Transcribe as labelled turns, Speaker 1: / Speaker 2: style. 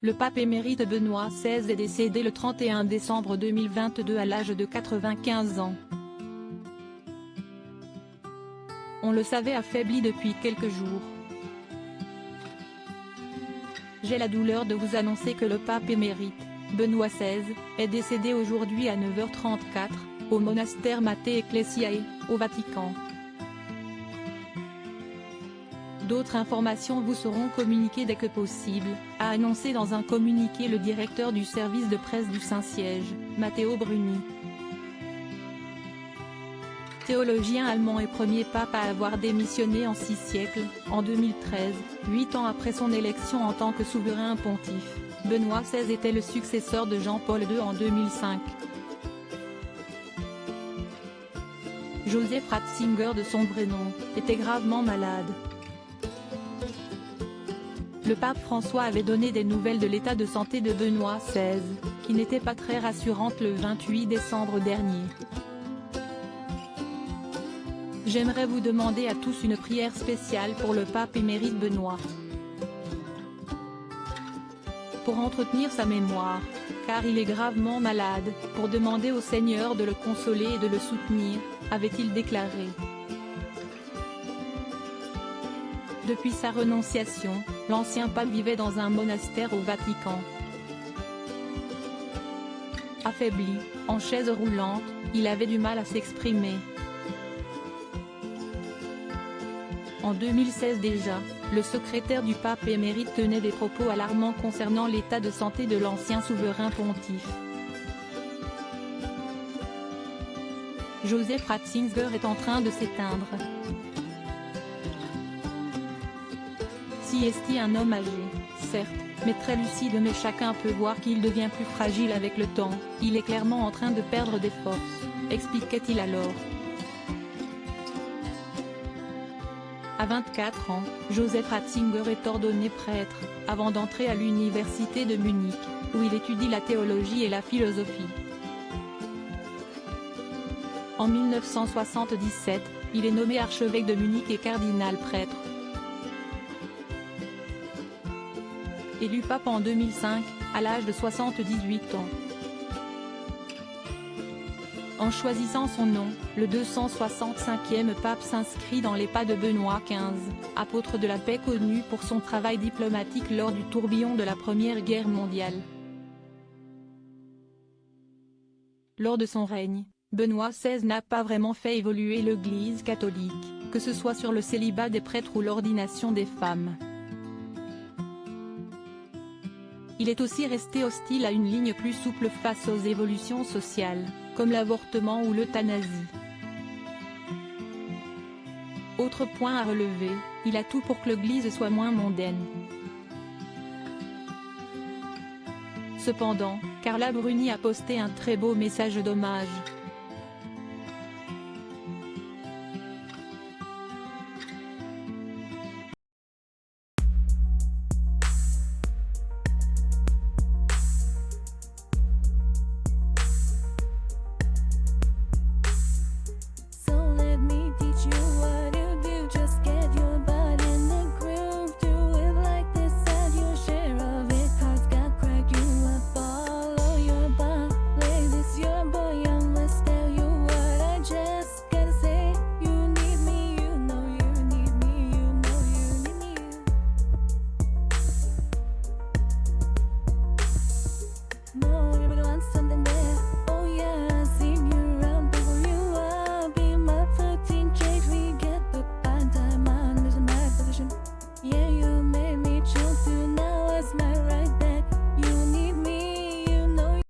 Speaker 1: Le pape émérite Benoît XVI est décédé le 31 décembre 2022 à l'âge de 95 ans. On le savait affaibli depuis quelques jours. J'ai la douleur de vous annoncer que le pape émérite, Benoît XVI, est décédé aujourd'hui à 9h34, au monastère Mater Ecclesiae, au Vatican. D'autres informations vous seront communiquées dès que possible, a annoncé dans un communiqué le directeur du service de presse du Saint-Siège, Matteo Bruni. Théologien allemand et premier pape à avoir démissionné en 6 siècles, en 2013, 8 ans après son élection en tant que souverain pontife, Benoît XVI était le successeur de Jean-Paul II en 2005. Joseph Ratzinger de son vrai nom, était gravement malade. Le pape François avait donné des nouvelles de l'état de santé de Benoît XVI, qui n'était pas très rassurante le 28 décembre dernier. J'aimerais vous demander à tous une prière spéciale pour le pape émérite Benoît. Pour entretenir sa mémoire, car il est gravement malade, pour demander au Seigneur de le consoler et de le soutenir, avait-il déclaré. Depuis sa renonciation, l'ancien pape vivait dans un monastère au Vatican. Affaibli, en chaise roulante, il avait du mal à s'exprimer. En 2016 déjà, le secrétaire du pape émérite tenait des propos alarmants concernant l'état de santé de l'ancien souverain pontife. Joseph Ratzinger est en train de s'éteindre. Si est un homme âgé, certes, mais très lucide, mais chacun peut voir qu'il devient plus fragile avec le temps, il est clairement en train de perdre des forces, expliquait-il alors. À 24 ans, Joseph Ratzinger est ordonné prêtre, avant d'entrer à l'université de Munich, où il étudie la théologie et la philosophie. En 1977, il est nommé archevêque de Munich et cardinal prêtre. Élu pape en 2005, à l'âge de 78 ans. En choisissant son nom, le 265e pape s'inscrit dans les pas de Benoît XV, apôtre de la paix connu pour son travail diplomatique lors du tourbillon de la Première Guerre mondiale. Lors de son règne, Benoît XVI n'a pas vraiment fait évoluer l'Église catholique, que ce soit sur le célibat des prêtres ou l'ordination des femmes. Il est aussi resté hostile à une ligne plus souple face aux évolutions sociales, comme l'avortement ou l'euthanasie. Autre point à relever, il a tout pour que l'Église soit moins mondaine. Cependant, Carla Bruni a posté un très beau message d'hommage.